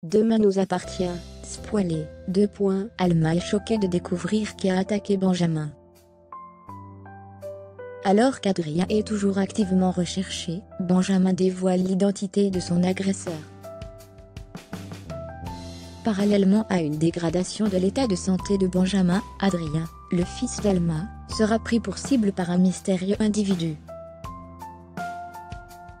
Demain nous appartient, spoilé, Alma est choquée de découvrir qui a attaqué Benjamin. Alors qu'Adrien est toujours activement recherché, Benjamin dévoile l'identité de son agresseur. Parallèlement à une dégradation de l'état de santé de Benjamin, Adrien, le fils d'Alma, sera pris pour cible par un mystérieux individu.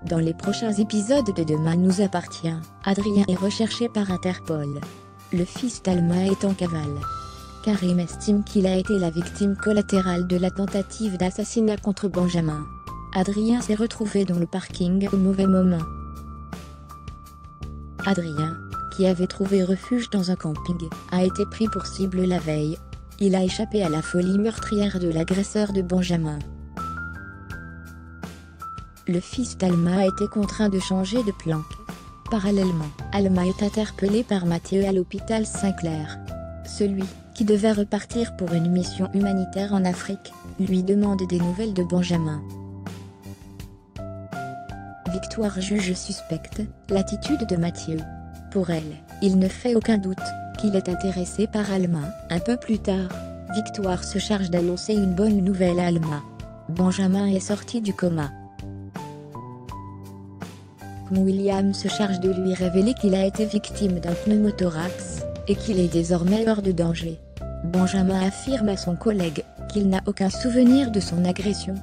Dans les prochains épisodes de Demain nous appartient, Adrien est recherché par Interpol. Le fils d'Alma est en cavale. Karim estime qu'il a été la victime collatérale de la tentative d'assassinat contre Benjamin. Adrien s'est retrouvé dans le parking au mauvais moment. Adrien, qui avait trouvé refuge dans un camping, a été pris pour cible la veille. Il a échappé à la folie meurtrière de l'agresseur de Benjamin. Le fils d'Alma a été contraint de changer de planque. Parallèlement, Alma est interpellée par Mathieu à l'hôpital Saint-Clair. Celui, qui devait repartir pour une mission humanitaire en Afrique, lui demande des nouvelles de Benjamin. Victoire juge suspecte l'attitude de Mathieu. Pour elle, il ne fait aucun doute qu'il est intéressé par Alma. Un peu plus tard, Victoire se charge d'annoncer une bonne nouvelle à Alma. Benjamin est sorti du coma. William se charge de lui révéler qu'il a été victime d'un pneumothorax, et qu'il est désormais hors de danger. Benjamin affirme à son collègue qu'il n'a aucun souvenir de son agression.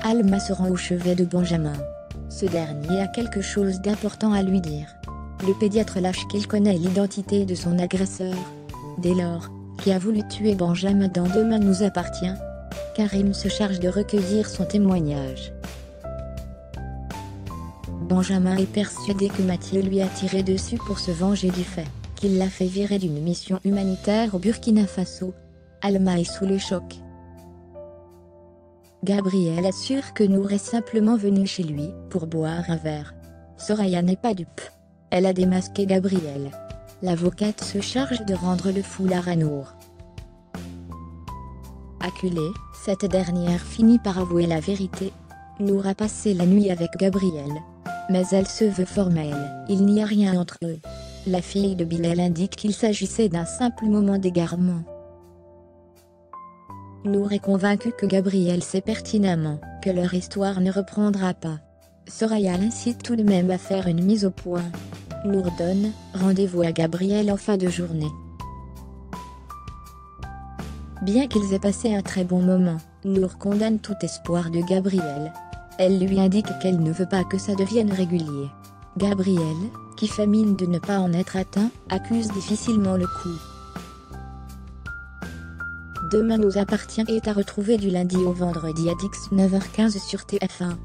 Alma se rend au chevet de Benjamin. Ce dernier a quelque chose d'important à lui dire. Le pédiatre lâche qu'il connaît l'identité de son agresseur. Dès lors, qui a voulu tuer Benjamin dans Demain nous appartient, Karim se charge de recueillir son témoignage. Benjamin est persuadé que Mathieu lui a tiré dessus pour se venger du fait qu'il l'a fait virer d'une mission humanitaire au Burkina Faso. Alma est sous le choc. Gabriel assure que Nour est simplement venu chez lui pour boire un verre. Soraya n'est pas dupe. Elle a démasqué Gabriel. L'avocate se charge de rendre le foulard à Nour. Acculée, cette dernière finit par avouer la vérité. Nour a passé la nuit avec Gabriel. Mais elle se veut formelle, il n'y a rien entre eux. La fille de Bilal indique qu'il s'agissait d'un simple moment d'égarement. Nour est convaincue que Gabriel sait pertinemment que leur histoire ne reprendra pas. Soraya l'incite tout de même à faire une mise au point. Nour donne rendez-vous à Gabriel en fin de journée. Bien qu'ils aient passé un très bon moment, Nour condamne tout espoir de Gabriel. Elle lui indique qu'elle ne veut pas que ça devienne régulier. Gabriel, qui fait mine de ne pas en être atteint, accuse difficilement le coup. Demain nous appartient est à retrouver du lundi au vendredi à 9h15 sur TF1.